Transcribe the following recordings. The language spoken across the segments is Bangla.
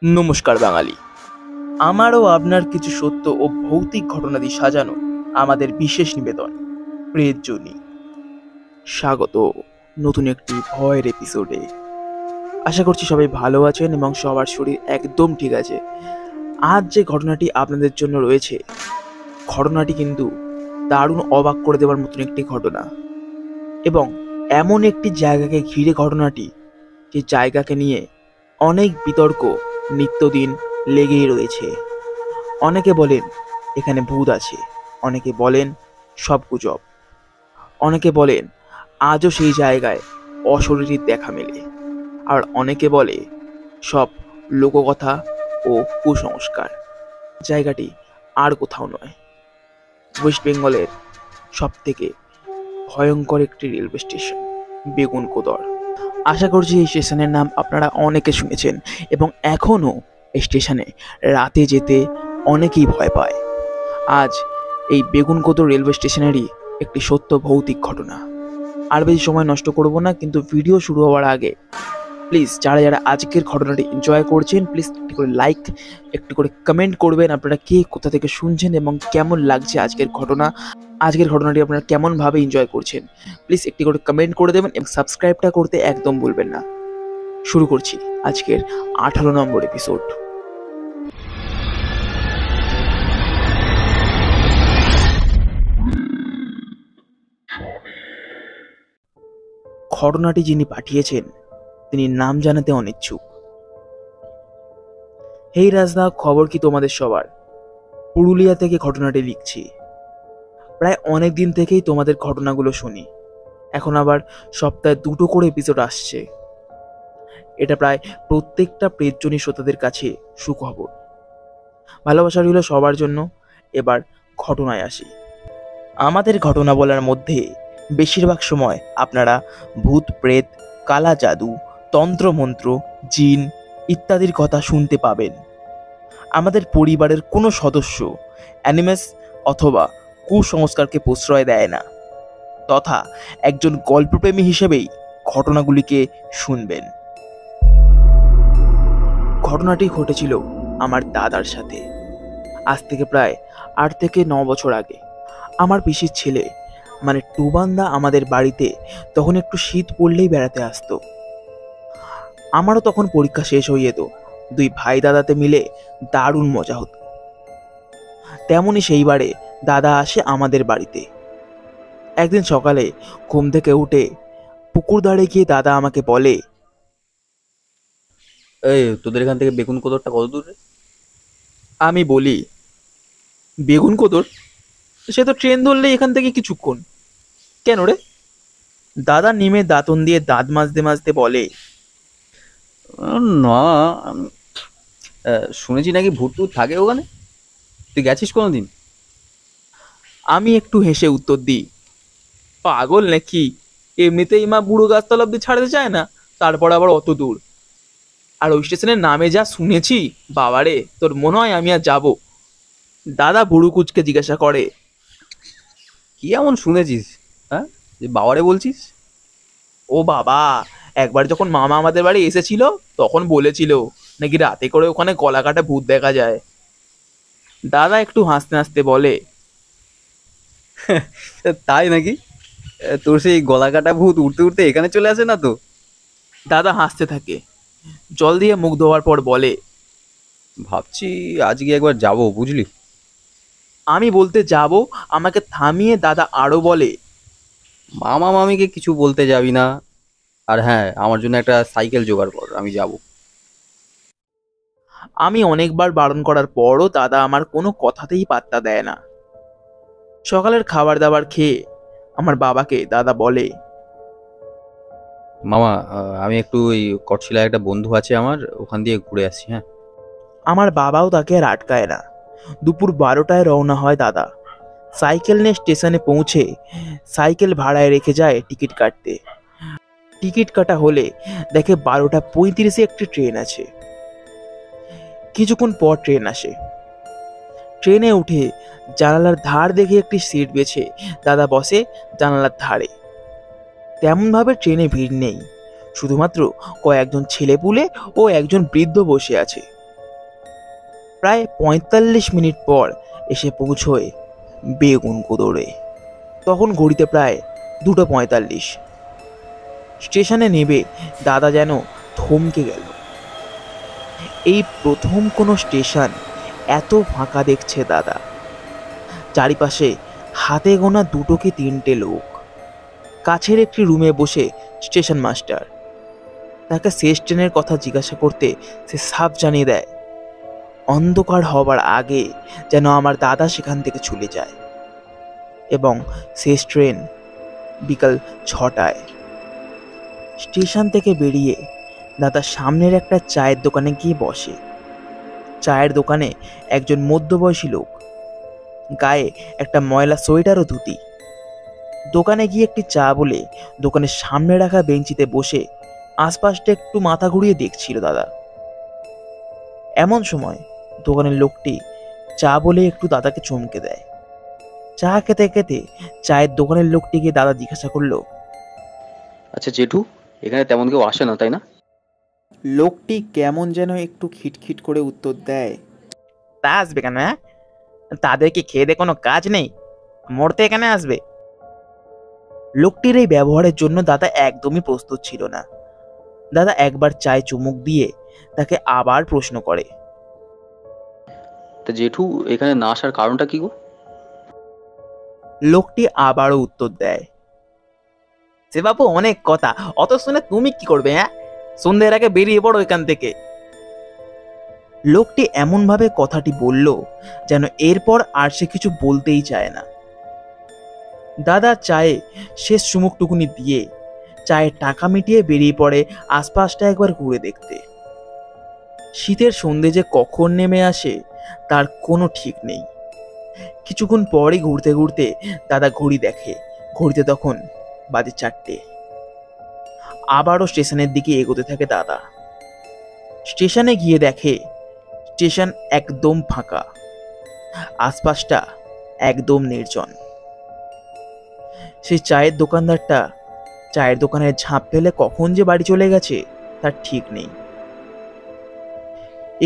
নমস্কার বাঙালি। আমারও আপনার কিছু সত্য ও ভৌতিক ঘটনা দিয়ে সাজানো আমাদের বিশেষ নিবেদন প্রেত জনি। স্বাগত নতুন একটি ভয়ের এপিসোডে। আশা করছি সবাই ভালো আছেন এবং সবার শরীর একদম ঠিক আছে। আজ যে ঘটনাটি আপনাদের জন্য রয়েছে, ঘটনাটি কিন্তু দারুণ অবাক করে দেওয়ার মতন একটি ঘটনা, এবং এমন একটি জায়গাকে ঘিরে ঘটনাটি, যে জায়গাকে নিয়ে অনেক বিতর্ক নিত্যদিন লেগেই রয়েছে। অনেকে বলেন এখানে ভূত আছে, অনেকে বলেন সব গুজব, অনেকে বলেন আজও সেই জায়গায় অশরীরীর দেখা মেলে, আর অনেকে বলে সব লোককথা ও কুসংস্কার। জায়গাটি আর কোথাও নয়, ওয়েস্ট বেঙ্গলের সব থেকে ভয়ঙ্কর একটি রেলওয়ে স্টেশন, বেগুনকোদর। আশা করছি এই স্টেশনের নাম আপনারা অনেকে শুনেছেন, এবং এখনও এই স্টেশনে রাতে যেতে অনেকেই ভয় পায়। আজ এই বেগুনকোদর রেলওয়ে স্টেশনেরই একটি সত্য ভৌতিক ঘটনা। আর বেশি সময় নষ্ট করব না, কিন্তু ভিডিও শুরু হওয়ার আগে প্লিজ যারা যারা আজকের ঘটনাটি এনজয় করছেন, প্লিজ একটি করে লাইক, একটু করে কমেন্ট করবেন আপনারা কে কোথা থেকে শুনছেন এবং কেমন লাগছে আজকের ঘটনাটি আপনারা কেমনভাবে এনজয় করছেন। প্লিজ একটি করে কমেন্ট করে দেবেন এবং সাবস্ক্রাইবটা করতে একদম ভুলবেন না। শুরু করছি আজকের 18 নম্বর এপিসোড। ঘটনাটি যিনি পাঠিয়েছেন তিনি নাম জানাতে অনিচ্ছুক। হেই রাজদা, খবর কি তোমাদের সবার? পুরুলিয়া থেকে ঘটনাটি লিখছি। প্রায় অনেক দিন থেকেই তোমাদের ঘটনাগুলো শুনি, এখন আবার সপ্তাহে 2টো করে এপিসোড আসছে। এটা প্রায় প্রত্যেকটা প্রেতজনী শ্রোতাদের কাছে সুখবর। ভালোবাসা রইল সবার জন্য। এবার ঘটনায় আসি। আমাদের ঘটনা বলার মধ্যে বেশিরভাগ সময় আপনারা ভূত প্রেত, কালা জাদু, তন্ত্রমন্ত্র, জিন ইত্যাদির কথা শুনতে পাবেন। আমাদের পরিবারের কোনো সদস্য অ্যানিমেস অথবা কুসংস্কারকে প্রশ্রয় দেয় না, তথা একজন গল্পপ্রেমী হিসেবেই ঘটনাগুলিকে শুনবেন। ঘটনাটি ঘটেছিল আমার দাদার সাথে, আজ থেকে প্রায় 8 থেকে 9 বছর আগে। আমার পিসির ছেলে মানে টুবান্দা আমাদের বাড়িতে তখন একটু শীত পড়লেই বেড়াতে আসতো। আমারও তখন পরীক্ষা শেষ হয়ে যেত, 2 ভাই দাদাতে মিলে দারুণ মজা হতো। তেমনই সেইবারে দাদা আসে আমাদের বাড়িতে। একদিন সকালে ঘুম থেকে উঠে পুকুর ধারে গিয়ে দাদা আমাকে বলে, এই তোদের এখান থেকে বেগুনকোদরটা কত দূর রে? আমি বলি, বেগুনকোদর? সে তো ট্রেন ধরলেই এখান থেকে কিছুক্ষণ। কেন রে? দাদা নিমে দাঁতন দিয়ে দাঁত মাজতে মাজতে বলে, না, শুনেছি নাকি ভূত টুত থাকে ওখানে। তুই গেছিস কোনোদিন? আমি একটু হেসে উত্তর দিই, পাগল নাকি? এমনিতেই মা বুড়ো গাছতলা অব্দি ছাড়তে চায় না, তারপর আবার অত দূর। আর ওই স্টেশনের নামে যা শুনেছি, বাবারে, তোর মনে হয় আমি আর যাবো? দাদা বুড়ো কুচকে জিজ্ঞাসা করে, কি এমন শুনেছিস, হ্যাঁ, যে বাবারে বলছিস? ও বাবা, একবার যখন মামা আমাদের বাড়ি এসেছিল তখন বলেছিল নাকি রাতে করে ওখানে গলা কাটা ভূত দেখা যায়। দাদা একটু হাসতে হাসতে বলে, তাই নাকি? তোর সেই গলা কাটা ভূত উঠতে উঠতে এখানে চলে আসে না তো? দাদা হাসতে থাকে, জল দিয়ে মুখ ধোয়ার পর বলে, ভাবছি আজকে একবার যাব, বুঝলি। আমি বলতে যাব, আমাকে থামিয়ে দাদা আরো বলে, মামা মামিকে কিছু বলতে যাবি না। আর হ্যাঁ, আমার জন্য একটা সাইকেল জোগাড় কর, আমি যাব। আমি অনেকবার বারণ করার পরও দাদা আমার কোনো কথাতেই পাত্তা দেয় না। সকালের খাবার দাবার খেয়ে আমার বাবাকে দাদা বলে, মামা, আমি একটু ওই কটশিলায় একটা বন্ধু আছে আমার, ওখান দিয়ে ঘুরে আসছি, হ্যাঁ। আমার বাবাও তাকে আর আটকায় না। দুপুর 12টায় রওনা হয় দাদা। সাইকেল নিয়ে স্টেশনে পৌঁছে সাইকেল ভাড়ায় রেখে যায় টিকিট কাটতে। টিকিট কাটা হলে দেখে 12:35-এ একটি ট্রেন আছে। কিছুক্ষণ পর ট্রেন আসে। ট্রেনে উঠে জানালার ধার দেখে একটি সিট বেছে দাদা বসে জানালার ধারে। তেমনভাবে ট্রেনে ভিড় নেই, শুধুমাত্র কয়েকজন ছেলেপুলে ও একজন বৃদ্ধ বসে আছে। প্রায় ৪৫ মিনিট পর এসে পৌঁছয় বেগুনকোদরে। তখন ঘড়িতে প্রায় ২:৪৫। স্টেশনে নেমে দাদা যেন থমকে গেল। এই প্রথম কোনো স্টেশন এত ফাঁকা দেখছে দাদা। চারিপাশে হাতে গোনা ২ কি ৩টে লোক। কাছের একটি রুমে বসে স্টেশন মাস্টার। তাকে শেষ ট্রেনের কথা জিজ্ঞাসা করতে সে সাফ জানিয়ে দেয়, অন্ধকার হবার আগে যেন আমার দাদা সেখান থেকে চলে যায়, এবং শেষ ট্রেন বিকাল ৬টায়। স্টেশন থেকে বেরিয়ে দাদা সামনের একটা চায়ের দোকানে গিয়ে বসে। চায়ের দোকানে একজন মধ্যবয়সী লোক, গায়ে একটা ময়লা সোয়েটার ও ধুতি। দোকানে গিয়ে একটি চা বলে দোকানের সামনে রাখা বেঞ্চিতে বসে আশপাশটা একটু মাথা ঘুরিয়ে দেখছিল দাদা। এমন সময় দোকানের লোকটি চা বলে একটু দাদাকে চমকে দেয়। চা খেতে খেতে চায়ের দোকানের লোকটিকে দাদা জিজ্ঞাসা করলো, আচ্ছা জেঠু, এখানে তেমন কেউ আসে না তাই না? লোকটি কেমন যেন একটু খিটখিট করে উত্তর দেয়, তা আসবে কেন? হ্যাঁ, তাদের কি খেয়ে দিয়ে কোনো কাজ নেই? মরতে এখানে আসবে? লোকটির এই ব্যবহারের জন্য দাদা একদমই প্রস্তুত ছিল না। দাদা একবার চায় চুমুক দিয়ে তাকে আবার প্রশ্ন করে, তা জেঠু, এখানে না আসার কারণটা কি গো? লোকটি আবারও উত্তর দেয়, সে বাবু অনেক কথা, অত শুনে তুমি কি করবে? হ্যাঁ, সন্ধ্যের আগে বেরিয়ে পড়ো এখান থেকে। লোকটি এমন ভাবে কথাটি বলল যেন এরপর আর সে কিছু বলতেই চায় না। দাদা চায়ে শেষ চুমুকটুকুনি দিয়ে চায়ের টাকা মিটিয়ে বেরিয়ে পড়ে আশপাশটা একবার ঘুরে দেখতে। শীতের সন্ধে যে কখন নেমে আসে তার কোনো ঠিক নেই। কিছুক্ষণ পরই ঘুরতে ঘুরতে দাদা ঘড়ি দেখে, ঘড়িতে তখন বাজে ৪টে। আবারও স্টেশনের দিকে এগোতে থাকে দাদা। স্টেশনে গিয়ে দেখে স্টেশন একদম ফাঁকা, আশপাশটা একদম নির্জন। সেই চায়ের দোকানদারটা চায়ের দোকানের ঝাঁপ ফেলে কখন যে বাড়ি চলে গেছে তার ঠিক নেই।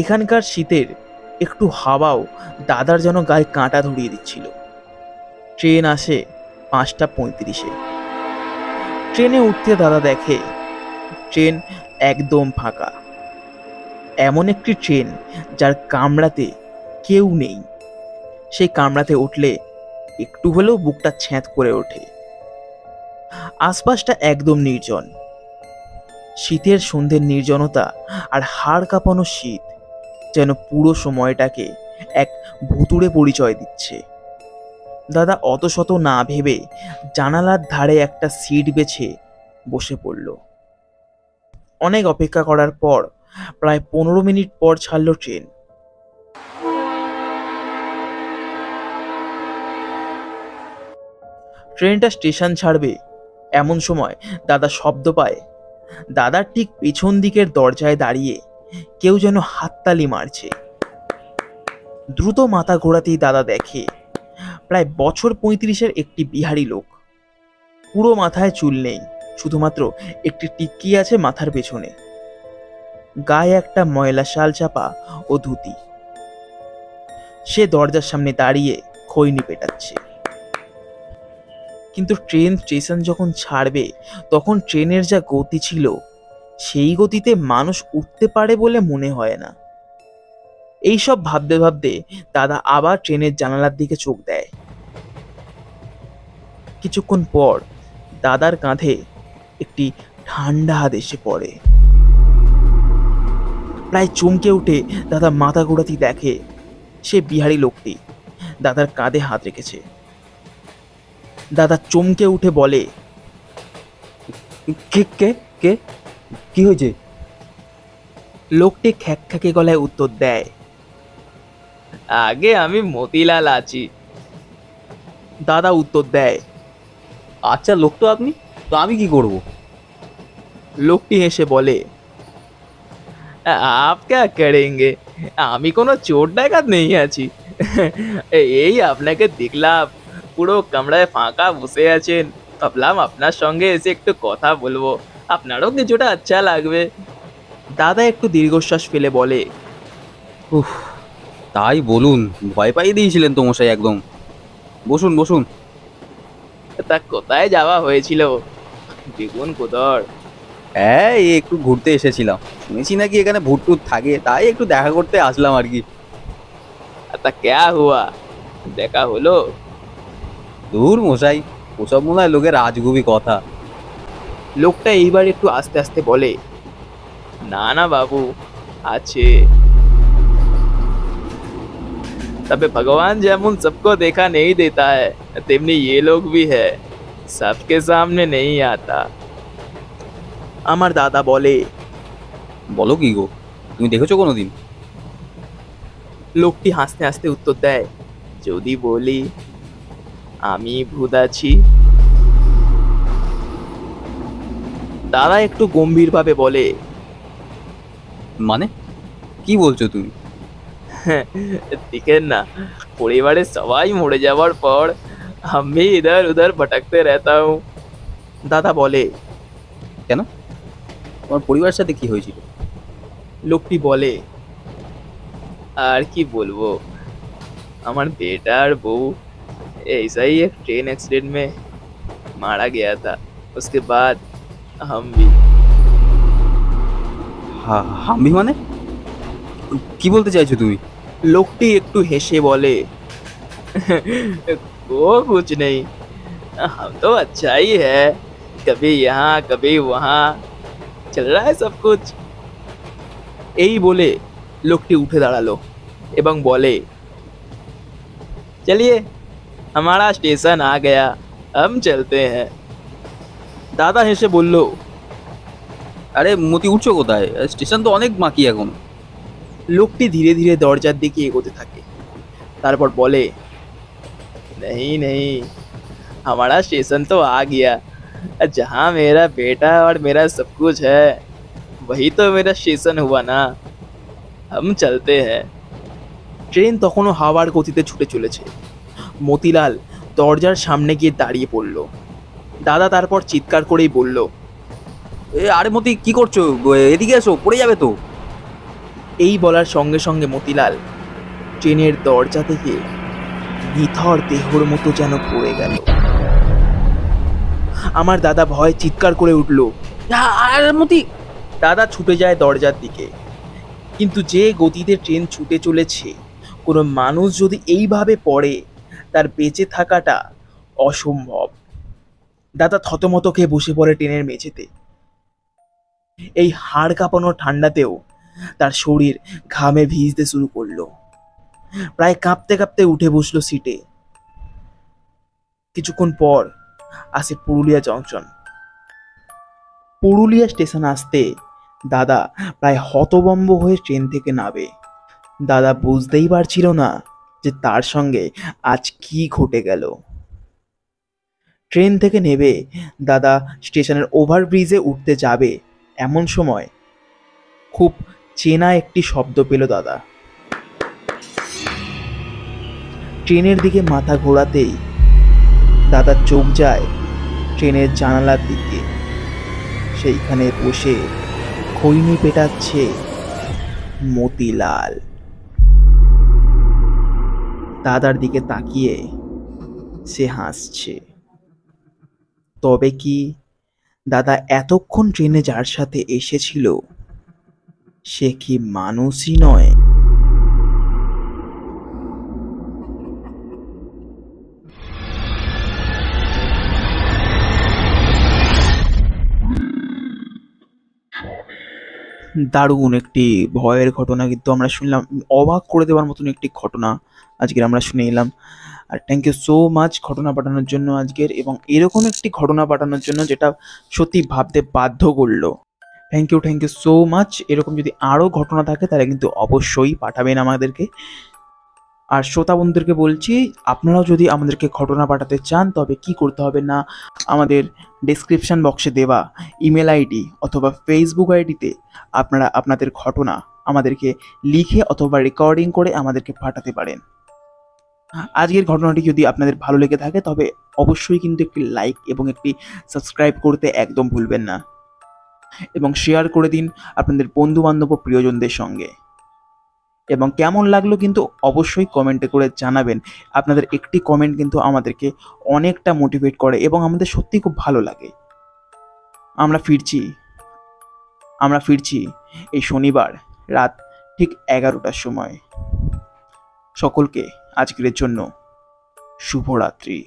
এখানকার শীতের একটু হাওয়াও দাদার যেন গায়ে কাঁটা ধরিয়ে দিচ্ছিল। ট্রেন আসে ৫:৩৫-এ। ট্রেনে উঠতে দাদা দেখে ট্রেন একদম ফাঁকা। এমন একটি ট্রেন যার কামরাতে কেউ নেই। সেই কামরাতে উঠলে একটু হলেও বুকটা ছ্যাঁত করে ওঠে। আশপাশটা একদম নির্জন। শীতের সন্ধ্যের নির্জনতা আর হাড় কাঁপানো শীত যেন পুরো সময়টাকে এক ভুতুড়ে পরিচয় দিচ্ছে। দাদা অত শত না ভেবে জানালার ধারে একটা সিট বেছে বসে পড়ল। অনেক অপেক্ষা করার পর প্রায় ১৫ মিনিট পর ছাড়ল ট্রেন। ট্রেনটা স্টেশন ছাড়বে এমন সময় দাদা শব্দ পায়। দাদার ঠিক পেছন দিকের দরজায় দাঁড়িয়ে কেউ যেন হাততালি মারছে। দ্রুত মাথা ঘোরাতেই দাদা দেখে প্রায় বছর ৩৫-এর একটি বিহারি লোক। পুরো মাথায় চুল নেই, শুধুমাত্র একটি টিক্কি আছে মাথার পেছনে। গায়ে একটা ময়লা শাল চাপা ও ধুতি। সে দরজার সামনে দাঁড়িয়ে খৈনি পেটাচ্ছে। কিন্তু ট্রেন স্টেশন যখন ছাড়বে তখন ট্রেনের যা গতি ছিল সেই গতিতে মানুষ উঠতে পারে বলে মনে হয় না। এইসব ভাবতে ভাবতে দাদা আবার ট্রেনের জানালার দিকে চোখ দেয়। কিছুক্ষণ পর দাদার কাঁধে একটি ঠান্ডা হাত এসে পড়ে। প্রায় চমকে উঠে দাদা মাথা ঘোরাতেই দেখে সে বিহারি লোকটি দাদার কাঁধে হাত রেখেছে। দাদা চমকে উঠে বলে, কে কে কে কি হয়েছে? লোকটি খ্যাকখ্যাকে গলায় উত্তর দেয়, আগে আমি মতিলাল আছি। দাদা উত্তর দেয়, আচ্ছা লোক তো আপনি, তো আমি কি করব? লোকটি হেসে বলে, আপ ক্যা করেঙ্গে, আমি কোনো চোর ডাকাত নেই আছি। এই আপনাকে দেখলাম পুরো কামরায় ফাঁকা বসে আছেন, ভাবলাম আপনার সঙ্গে এসে একটু কথা বলবো, আপনারও কিছুটা আচ্ছা লাগবে। দাদা একটু দীর্ঘশ্বাস ফেলে বলে, উফ, তাই বলুন, ভয় পাইয়ে দিয়েছিলেন তো মশাই একদম। বসুন বসুন। তা কোথায় যাওয়া হয়েছিল? দ্বিগুণ কোদর। হ্যাঁ, এই একটু ঘুরতে এসেছিলাম, শুনেছি নাকি এখানে ভূত টুত থাকে, তাই একটু দেখা করতে আসলাম আর কি। তা ক্যা হুয়া? দেখা হলো? দূর মশাই, ওসব মনে হয় লোকের রাজগুবি কথা। লোকটা এইবার একটু আস্তে আস্তে বলে, না না বাবু, আছে। तबे भगवान যেমন सबको देखा नहीं देता है, तेमनी ये लोग भी है, सबके सामने नहीं आता। আমার দাদা বলে। বলো কি গো, তুমি দেখেছো কোনোদিন? লোকটি হাসতে হাসতে উত্তর দেয়, যদি বলি আমি ভূত আছি। দাদা একটু গম্ভীরভাবে বলে, মানে কি বলছো তুমি? দেখেন না, পরিবারের সবাই মরে যাওয়ার পর আমি इधर उधर भटकते रहता हूँ। দাদা বলে। কেন, তোমার পরিবারের সাথে কি হয়েছিল? লোকটি বলে, আর কি বলবো, আমার बेटा और बहू ऐसा ही एक ट्रेन एक्सीडेंट में मारा गया था, उसके बाद हम भी। হাম্বি মানে কি বলতে চাইছো তুমি? লোকটি একটু হেসে বলে, वो कुछ नहीं, हम तो अच्छा ही है, कभी यहाँ कभी वहाँ चल रहा है सब कुछ। এই বলে লোকটি উঠে দাঁড়ালো এবং বলে, चलिए हमारा स्टेशन आ गया, हम चलते हैं। দাদা হেসে বলল, আরে মতি, উঠছো কোথায়? স্টেশন তো অনেক বাকি এখন। লোকটি ধীরে ধীরে দরজার দিকে এগোতে থাকে, তারপর বলে, नहीं नहीं, हमारा स्टेशन तो आ गया, जहाँ मेरा बेटा और मेरा सब कुछ है वही तो मेरा स्टेशन हुआ ना, हम चलते हैं। ট্রেন তখনও হাওয়ার গতিতে ছুটে চলেছে। মতিলাল দরজার সামনে গিয়ে দাঁড়িয়ে পড়ল। দাদা তারপর চিৎকার করেই বলল, আরে মতি, কি করছো? এদিকে এসো, পড়ে যাবে তো। এই বলার সঙ্গে সঙ্গে মতিলাল ট্রেনের দরজা থেকে নিথর দেহর মতো যেন পড়ে গেল। আমার দাদা ভয় চিৎকার করে উঠল, আর মতি। দাদা ছুটে যায় দরজার দিকে, কিন্তু যে গতিতে ট্রেন ছুটে চলেছে, কোনো মানুষ যদি এইভাবে পড়ে তার বেঁচে থাকাটা অসম্ভব। দাদা থতমত খেয়ে বসে পড়ে ট্রেনের মেঝেতে। এই হাড় কাঁপানো ঠান্ডাতেও তার শরীর ঘামে ভিজতে শুরু করলো। প্রায় কাঁপতে কাঁপতে উঠে বসলো সিটে। কিছুক্ষণ পর আসে পুরুলিয়া জংশন। পুরুলিয়া স্টেশন আসতে দাদা প্রায় হতভম্ব হয়ে ট্রেন থেকে নামে। দাদা বুঝতেই পারছিল না যে তার সঙ্গে আজ কি ঘটে গেল। ট্রেন থেকে নেমে দাদা স্টেশনের ওভারব্রিজে উঠতে যাবে, এমন সময় খুব চেনা একটি শব্দ পেল দাদা। ট্রেনের দিকে মাথা ঘোরাতেই দাদার চোখ যায় ট্রেনের জানালার দিকে। সেইখানে বসে খৈনি পেটাচ্ছে মতিলাল। দাদার দিকে তাকিয়ে সে হাসছে। তবে কি দাদা এতক্ষণ ট্রেনে যার সাথে এসেছিল সে কি মানুষই নয়? দারুণ একটি ভয়ের ঘটনা কিন্তু আমরা শুনলাম, অবাক করে দেওয়ার মতন একটি ঘটনা আজকের আমরা শুনে এলাম। আর থ্যাংক ইউ সো মাচ ঘটনা পাঠানোর জন্য আজকের, এবং এরকম একটি ঘটনা পাঠানোর জন্য যেটা সত্যি ভাবতে বাধ্য করলো। Thank you so much. এরকম যদি আরও ঘটনা থাকে তাহলে কিন্তু অবশ্যই পাঠাবেন আমাদেরকে। আর শ্রোতা বন্ধুদেরকে বলছি, আপনারাও যদি আমাদেরকে ঘটনা পাঠাতে চান তবে কি করতে হবে না, আমাদের ডেসক্রিপশন বক্সে দেওয়া ইমেল আইডি অথবা ফেসবুক আইডিতে আপনারা আপনাদের ঘটনা আমাদেরকে লিখে অথবা রেকর্ডিং করে আমাদেরকে পাঠাতে পারেন। আজকের ঘটনাটি যদি আপনাদের ভালো লেগে থাকে তবে অবশ্যই কিন্তু একটি লাইক এবং একটি সাবস্ক্রাইব করতে একদম ভুলবেন না, এবং শেয়ার করে দিন আপনাদের বন্ধু বান্ধব ও প্রিয়জনদের সঙ্গে। এবং কেমন লাগলো কিন্তু অবশ্যই কমেন্টে করে জানাবেন। আপনাদের একটি কমেন্ট কিন্তু আমাদেরকে অনেকটা মোটিভেট করে এবং আমাদের সত্যি খুব ভালো লাগে। আমরা ফিরছি এই শনিবার রাত ঠিক 11টার সময়। সকলকে আজকের জন্য শুভরাত্রি।